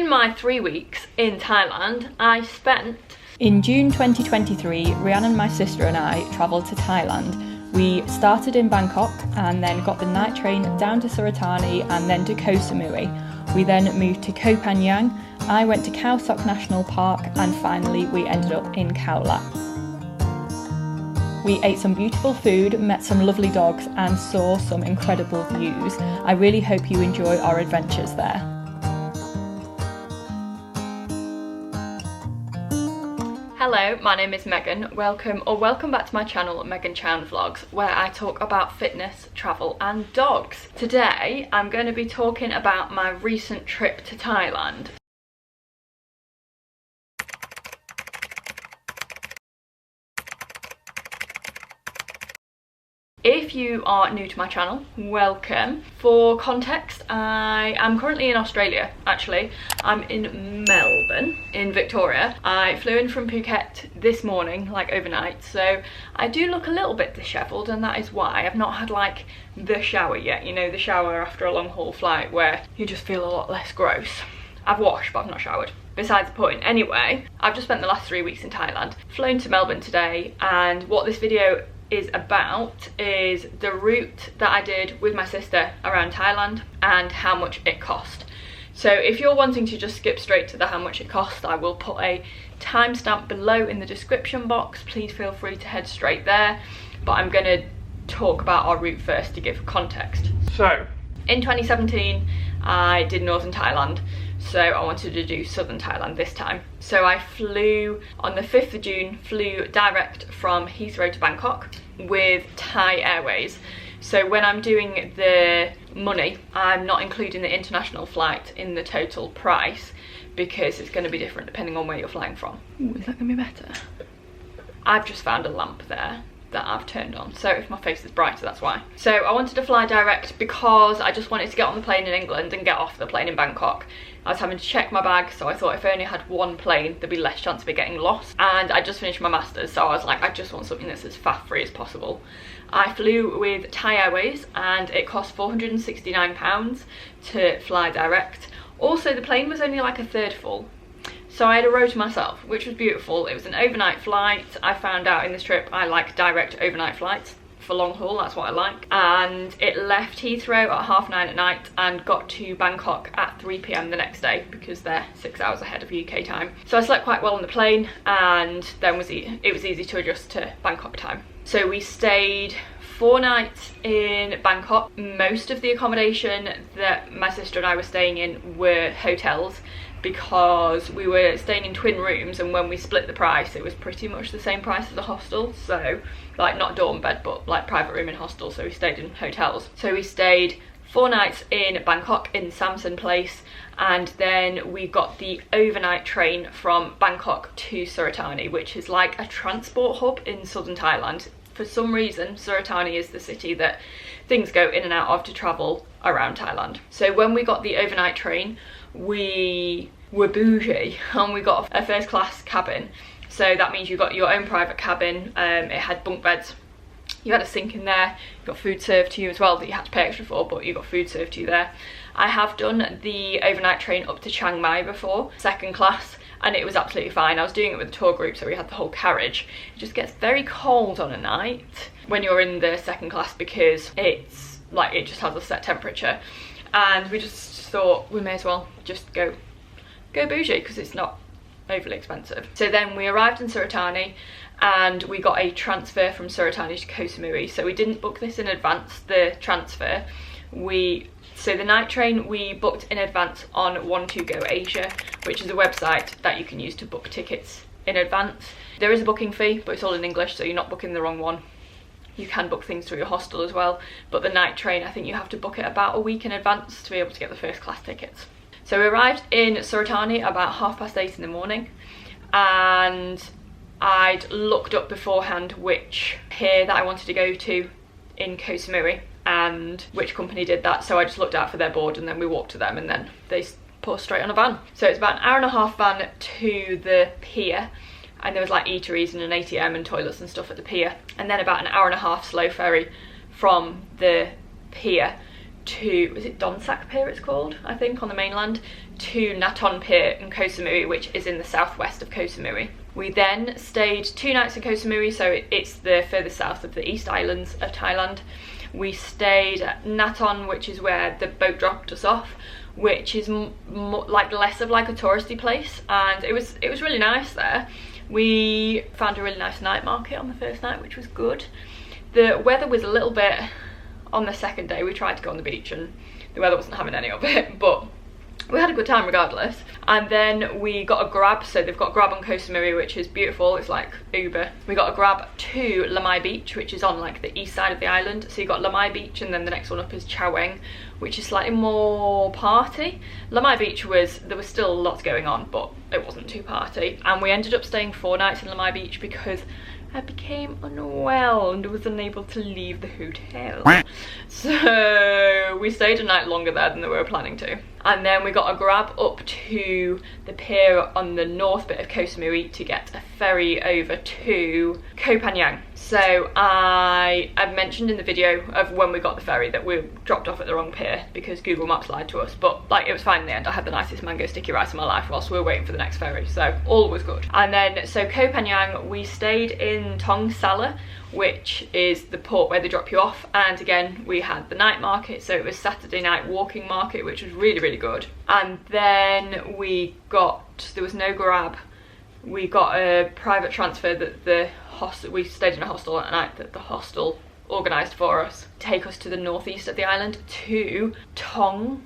In my 3 weeks in Thailand, I spent... In June 2023, Rhiannon and my sister and I travelled to Thailand. We started in Bangkok and then got the night train down to Surat Thani and then to Koh Samui. We then moved to Koh Phangan. I went to Khao National Park and finally we ended up in Khao. We ate some beautiful food, met some lovely dogs and saw some incredible views. I really hope you enjoy our adventures there. Hello, my name is Megan. Welcome back to my channel, Megan Chown Vlogs, where I talk about fitness, travel and dogs. Today, I'm going to be talking about my recent trip to Thailand. If you are new to my channel, welcome. For context, I am currently in Australia, actually. I'm in Melbourne, in Victoria. I flew in from Phuket this morning, like overnight, so I do look a little bit dishevelled, and that is why I've not had like the shower yet. You know, the shower after a long haul flight where you just feel a lot less gross. I've washed, but I've not showered. Besides the point. Anyway, I've just spent the last 3 weeks in Thailand. Flown to Melbourne today, and what this video is about is the route that I did with my sister around Thailand and how much it cost. So if you're wanting to just skip straight to the how much it cost, I will put a timestamp below in the description box. Please feel free to head straight there, but I'm going to talk about our route first to give context. So in 2017 I did northern Thailand, so I wanted to do southern Thailand this time. So I flew on the 5th of June, flew direct from Heathrow to Bangkok with Thai Airways. So when I'm doing the money, I'm not including the international flight in the total price because it's going to be different depending on where you're flying from. Ooh, is that going to be better? I've just found a lamp there that I've turned on, so if my face is brighter, that's why. So I wanted to fly direct because I just wanted to get on the plane in England and get off the plane in Bangkok. I was having to check my bag, so I thought if I only had one plane, there'd be less chance of it getting lost. And I just finished my masters, so I was like, I just want something that's as faff free as possible. I flew with Thai Airways and it cost £469 to fly direct. Also, the plane was only like a third full. So I had a row to myself, which was beautiful. It was an overnight flight. I found out in this trip I like direct overnight flights for long haul, that's what I like. And it left Heathrow at 9:30 at night and got to Bangkok at 3 PM the next day because they're 6 hours ahead of UK time. So I slept quite well on the plane, and then it was easy to adjust to Bangkok time. So we stayed 4 nights in Bangkok. Most of the accommodation that my sister and I were staying in were hotels, because we were staying in twin rooms, and when we split the price it was pretty much the same price as a hostel. So like not dorm bed, but like private room in hostel, so we stayed in hotels. So we stayed 4 nights in Bangkok in Samsen place, and then we got the overnight train from Bangkok to Surat Thani, which is like a transport hub in southern Thailand. For some reason, Surat Thani is the city that things go in and out of to travel around Thailand. So when we got the overnight train, we were bougie and we got a first class cabin. So that means you got your own private cabin. It had bunk beds, you had a sink in there, you got food served to you as well that you had to pay extra for, but you got food served to you there. I have done the overnight train up to Chiang Mai before, second class, and it was absolutely fine. I was doing it with a tour group, so we had the whole carriage. It just gets very cold on a night when you're in the second class because it's like, it just has a set temperature, and we just thought we may as well just go bougie because it's not overly expensive. So then we arrived in Surat Thani and we got a transfer from Surat Thani to Koh Samui. So we didn't book this in advance, the transfer. So the night train we booked in advance on One2Go Asia, which is a website that you can use to book tickets in advance. There is a booking fee, but it's all in English, so you're not booking the wrong one. You can book things through your hostel as well, but the night train, I think you have to book it about a week in advance to be able to get the first class tickets. So we arrived in Surat Thani about 8:30 in the morning, and I'd looked up beforehand which pier that I wanted to go to in Koh Samui and which company did that, so I just looked out for their board and then we walked to them and then they put us straight on a van. So it's about an 1.5 hour van to the pier, and there was like eateries and an ATM and toilets and stuff at the pier, and then about an 1.5 hour slow ferry from the pier to, is it Donsak Pier it's called, I think, on the mainland, to Nathon pier in Koh Samui, which is in the southwest of Koh Samui. We then stayed 2 nights in Koh Samui, so it's the furthest south of the East Islands of Thailand. We stayed at Nathon, which is where the boat dropped us off, which is like less of like a touristy place, and it was really nice there. We found a really nice night market on the first night, which was good. The weather was a little bit on the second day. We tried to go on the beach and the weather wasn't having any of it, but we had a good time regardless. And then we got a grab, so they've got grab on Koh Samui, which is beautiful. It's like Uber. We got a grab to Lamai Beach, which is on like the east side of the island. So you got Lamai Beach, and then the next one up is Chaweng, which is slightly more party. Lamai Beach there was still lots going on, but it wasn't too party. And we ended up staying 4 nights in Lamai Beach because I became unwell and was unable to leave the hotel. So we stayed a night longer there than we were planning to. And then we got a grab up to the pier on the north bit of Koh Samui to get a ferry over to Koh Phangan. So I've mentioned in the video of when we got the ferry that we dropped off at the wrong pier because Google Maps lied to us, but like it was fine in the end. I had the nicest mango sticky rice of my life whilst we were waiting for the next ferry, so all was good. And then so Koh Phangan, we stayed in Thong, Sala, which is the port where they drop you off, and again we had the night market, so it was Saturday night walking market, which was really good. And then there was no grab, we got a private transfer that we stayed in a hostel at night that the hostel organised for us, take us to the northeast of the island to Thong.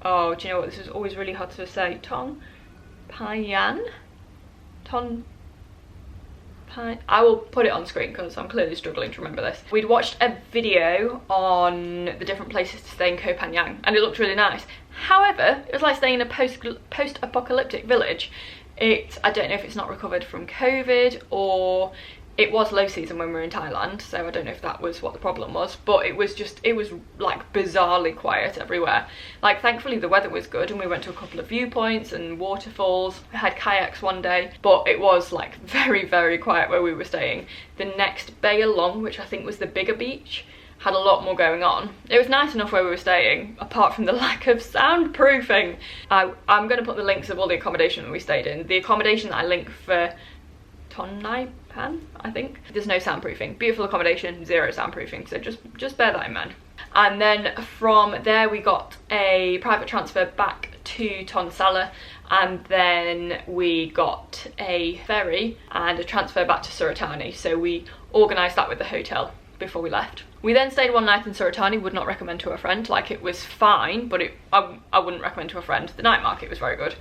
Oh, do you know what, this is always really hard to say. Thong Phangan? I will put it on screen because I'm clearly struggling to remember this. We'd watched a video on the different places to stay in Koh Phangan and it looked really nice. However, it was like staying in a post-apocalyptic village. I don't know if it's not recovered from COVID, or it was low season when we were in Thailand, so I don't know if that was what the problem was, but it was like bizarrely quiet everywhere. Like thankfully the weather was good and we went to a couple of viewpoints and waterfalls. We had kayaks one day, but it was like very quiet where we were staying. The next bay along, which I think was the bigger beach, had a lot more going on. It was nice enough where we were staying, apart from the lack of soundproofing. I'm going to put the links of all the accommodation that we stayed in. The accommodation that I link for Thonai Pan, I think, there's no soundproofing. Beautiful accommodation, 0 soundproofing, so just bear that in mind. And then from there we got a private transfer back to Thong Sala, and then we got a ferry and a transfer back to Surat Thani, so we organised that with the hotel before we left. We then stayed 1 night in Surat Thani. Would not recommend to a friend. Like, it was fine, but I wouldn't recommend to a friend. The night market was very good,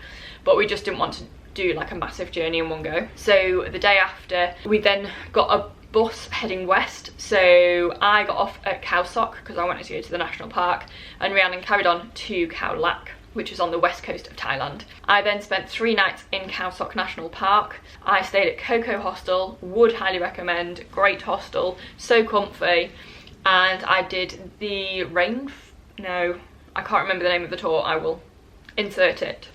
but we just didn't want to do like a massive journey in one go. So the day after, we then got a bus heading west. So I got off at Khao because I wanted to go to the national park, and Rhiannon carried on to Khao Lak, which is on the west coast of Thailand. I then spent 3 nights in Khao National Park. I stayed at Coco Hostel, would highly recommend, great hostel, so comfy. And I did the no, I can't remember the name of the tour, I will insert it.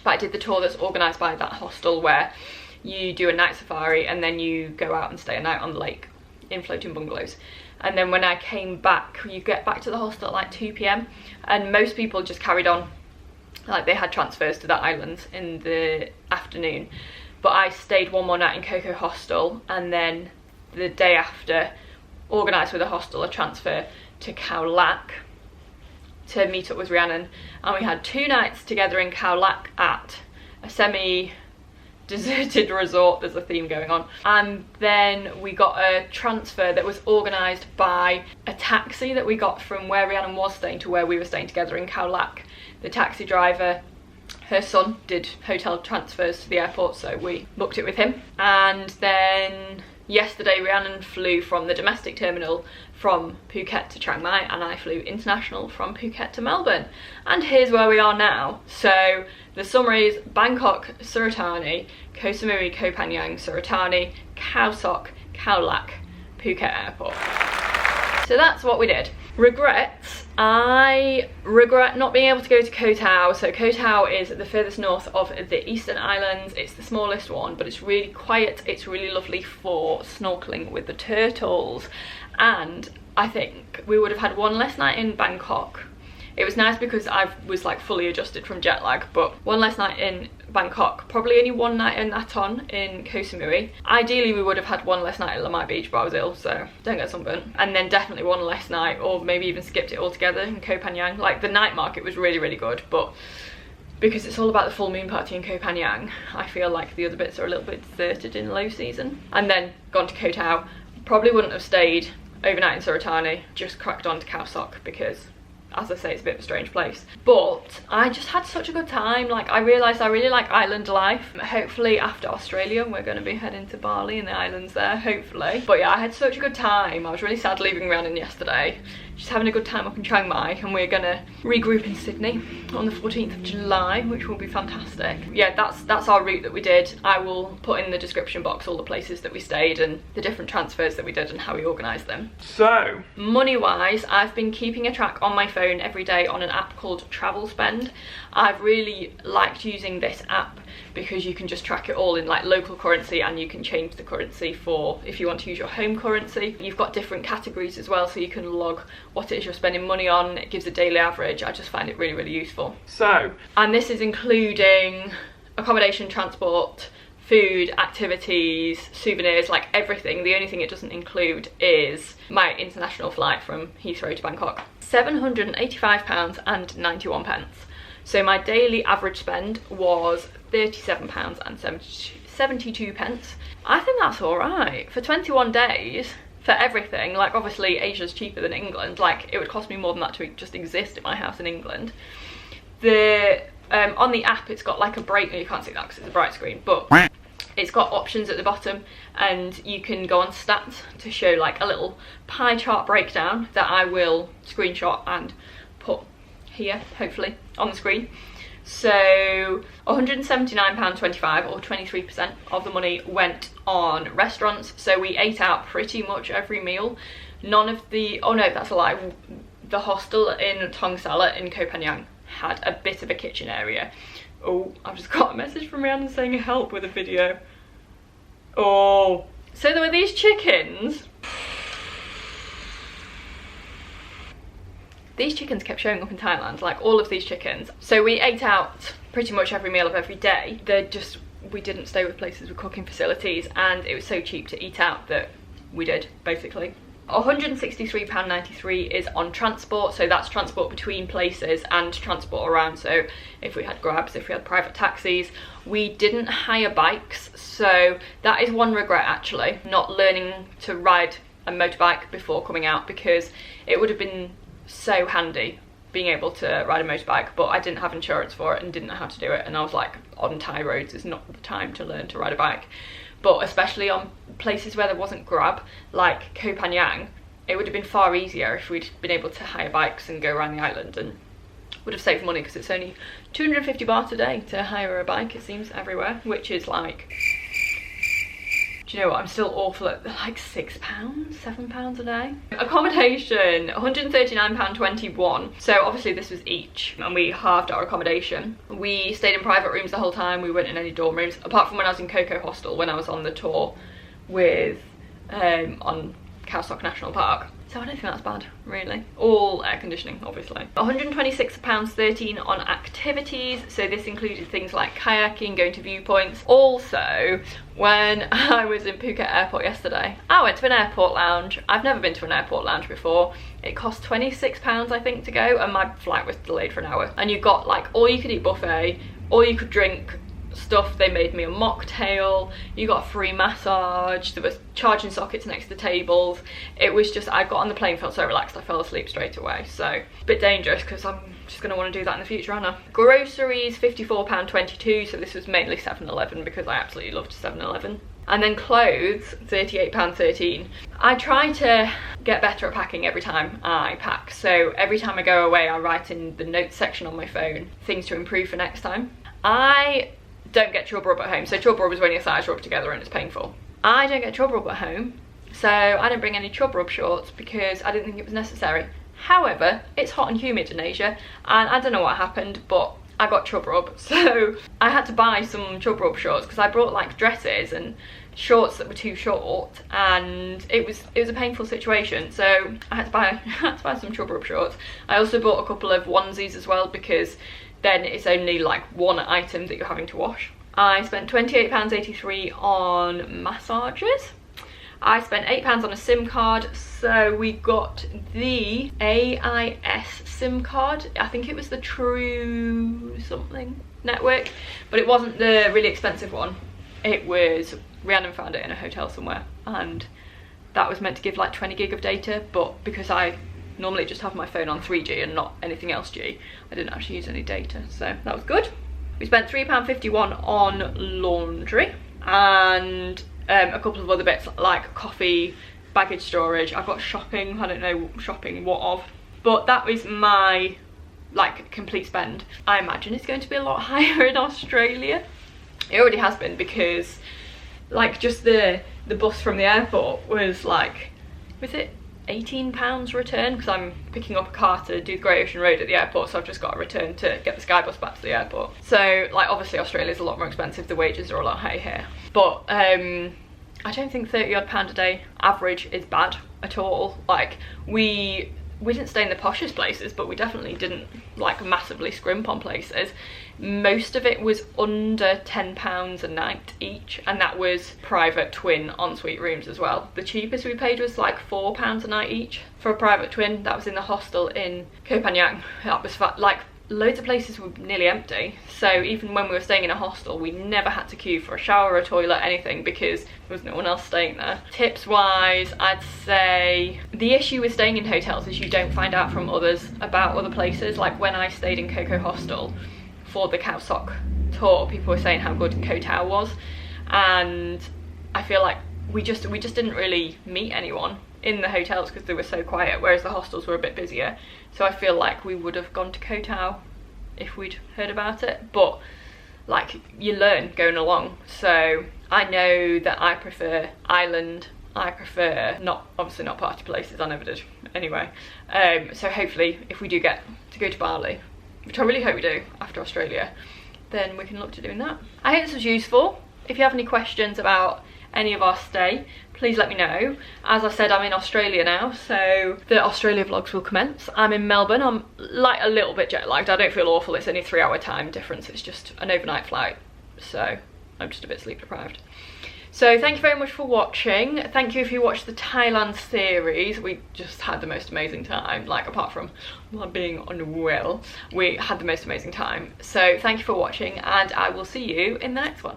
But I did the tour that's organised by that hostel where you do a night safari and then you go out and stay a night on the lake in floating bungalows. And then when I came back, you get back to the hostel at like 2 p.m. and most people just carried on. Like, they had transfers to that island in the afternoon. But I stayed 1 more night in Coco Hostel, and then the day after organised with a hostel a transfer to Khao Lak to meet up with Rhiannon, and we had 2 nights together in Khao Lak at a semi-deserted resort. There's a theme going on. And then we got a transfer that was organised by a taxi that we got from where Rhiannon was staying to where we were staying together in Khao Lak. The taxi driver, her son, did hotel transfers to the airport, so we booked it with him. And then yesterday Rhiannon flew from the domestic terminal from Phuket to Chiang Mai, and I flew international from Phuket to Melbourne. And here's where we are now. So the summary is Bangkok, Surat Thani, Koh Samui, Koh Phangan, Surat Thani, Khao Khao Lak, Phuket Airport. So that's what we did. Regrets. I regret not being able to go to Koh Tao. So Koh Tao is the furthest north of the eastern islands. It's the smallest one, but it's really quiet. It's really lovely for snorkeling with the turtles. And I think we would have had 1 less night in Bangkok It was nice because I was like fully adjusted from jet lag, but one less night in Bangkok, probably only one night in Nathon in Koh Samui. Ideally we would have had one less night at Lamai Beach, but I was ill, so don't get sunburnt. And then definitely one less night, or maybe even skipped it altogether, in Koh Phangan. Like the night market was really, really good, but because it's all about the full moon party in Koh Phangan, I feel like the other bits are a little bit deserted in low season. And then gone to Koh Tao. Probably wouldn't have stayed overnight in Surat Thani, just cracked on to Khao because, as I say, it's a bit of a strange place. But I just had such a good time. Like, I realised I really like island life. Hopefully after Australia we're going to be heading to Bali and the islands there, hopefully. But yeah, I had such a good time. I was really sad leaving Rhiannon yesterday. Just having a good time up in Chiang Mai, and we're gonna regroup in Sydney on the 14th of July, which will be fantastic. Yeah, that's our route that we did. I will put in the description box all the places that we stayed and the different transfers that we did and how we organised them. So, money-wise, I've been keeping a track on my phone every day on an app called Travel Spend. I've really liked using this app because you can just track it all in like local currency, and you can change the currency for if you want to use your home currency. You've got different categories as well, so you can log what it is you're spending money on. It gives a daily average. I just find it really, really useful. So, and this is including accommodation, transport, food, activities, souvenirs, like everything. The only thing it doesn't include is my international flight from Heathrow to Bangkok. £785.91. So my daily average spend was £37.72. I think that's all right for 21 days for everything. Like, obviously Asia's cheaper than England. Like, it would cost me more than that to just exist at my house in England. On the app it's got like a break, you can't see that because it's a bright screen, but it's got options at the bottom, and you can go on stats to show like a little pie chart breakdown that I will screenshot and put here, hopefully, on the screen. So £179.25, or 23% of the money went on restaurants. So we ate out pretty much every meal. None of the, oh no, that's a lie. The hostel in Thong Sala in Koh Phangan had a bit of a kitchen area. Oh, I've just got a message from Rhiannon saying help with a video. Oh, so there were these chickens. These chickens kept showing up in Thailand, like all of these chickens. So we ate out pretty much every meal of every day. We didn't stay with places with cooking facilities, and it was so cheap to eat out that we did, basically. £163.93 is on transport, so that's transport between places and transport around. So if we had grabs, if we had private taxis. We didn't hire bikes, so that is one regret actually, not learning to ride a motorbike before coming out, because it would have been so handy being able to ride a motorbike, but I didn't have insurance for it and didn't know how to do it, and I was like, on Thai roads is not the time to learn to ride a bike. But especially on places where there wasn't grab, like Koh Phangan, it would have been far easier if we'd been able to hire bikes and go around the island, and would have saved money because it's only 250 baht a day to hire a bike, it seems, everywhere, which is like, do you know what, I'm still awful at like £6, £7 a day. Accommodation, £139.21. So obviously this was each, and we halved our accommodation. We stayed in private rooms the whole time. We weren't in any dorm rooms, apart from when I was in Coco Hostel, when I was on the tour with, on Khao National Park. So I don't think that's bad, really. All air conditioning, obviously. £126.13 on activities. So this included things like kayaking, going to viewpoints. Also, when I was in Phuket airport yesterday, I went to an airport lounge. I've never been to an airport lounge before. It cost £26, I think, to go, and my flight was delayed for an hour. And you got like all you could eat buffet, all you could drink stuff. They made me a mocktail, you got a free massage, there was charging sockets next to the tables. It was just, I got on the plane, felt so relaxed, I fell asleep straight away. So a bit dangerous, because I'm just going to want to do that in the future, aren't I? Groceries, £54.22, so this was mainly 7-Eleven because I absolutely loved 7-Eleven. And then clothes, £38.13. I try to get better at packing every time I pack, so every time I go away I write in the notes section on my phone things to improve for next time. I don't get chub rub at home. So chub rub is when your thighs rub together and it's painful. I don't get chub rub at home, so I didn't bring any chub rub shorts because I didn't think it was necessary. However, it's hot and humid in Asia, and I don't know what happened, but I got chub rub, so I had to buy some chub rub shorts because I brought like dresses and shorts that were too short, and it was a painful situation, so I had to buy some chub rub shorts. I also bought a couple of onesies as well, because then it's only like one item that you're having to wash. I spent £28.83 on massages. I spent £8 on a SIM card, so we got the AIS SIM card. I think it was the True something network, but it wasn't the really expensive one. It was, Rhiannon found it in a hotel somewhere, and that was meant to give like 20 gig of data, but because I normally just have my phone on 3G and not anything else G, I didn't actually use any data, so that was good. We spent £3.51 on laundry and a couple of other bits like coffee, baggage storage. I've got shopping, I don't know shopping what of, but that was my like complete spend. I imagine it's going to be a lot higher in Australia. It already has been, because like just the bus from the airport was like, was it £18 return, because I'm picking up a car to do the Great Ocean Road at the airport, so I've just got to return to get the Sky bus back to the airport. So like obviously Australia's a lot more expensive, the wages are a lot higher here, but I don't think £30 odd a day average is bad at all. Like we didn't stay in the poshest places, but we definitely didn't like massively scrimp on places. Most of it was under £10 a night each, and that was private twin ensuite rooms as well. The cheapest we paid was like £4 a night each for a private twin. That was in the hostel in Koh Phangan. That was like loads of places were nearly empty, so even when we were staying in a hostel we never had to queue for a shower, a toilet, anything, because there was no one else staying there. Tips wise, I'd say the issue with staying in hotels is you don't find out from others about other places. Like when I stayed in Coco Hostel for the Khao Sok tour, people were saying how good Koh Tao was, and I feel like we just didn't really meet anyone in the hotels because they were so quiet, whereas the hostels were a bit busier. So I feel like we would have gone to Koh Tao if we'd heard about it, but like you learn going along. So I know that I prefer island, I prefer obviously not party places, I never did anyway. So hopefully if we do get to go to Bali, which I really hope we do after Australia, then we can look to doing that. I hope this was useful. If you have any questions about any of our stay, please let me know. As I said, I'm in Australia now, so the Australia vlogs will commence. I'm in Melbourne. I'm like a little bit jet lagged. I don't feel awful. It's only a 3-hour time difference. It's just an overnight flight, so I'm just a bit sleep deprived. So thank you very much for watching. Thank you if you watched the Thailand series. We just had the most amazing time. Like apart from being unwell, we had the most amazing time. So thank you for watching, and I will see you in the next one.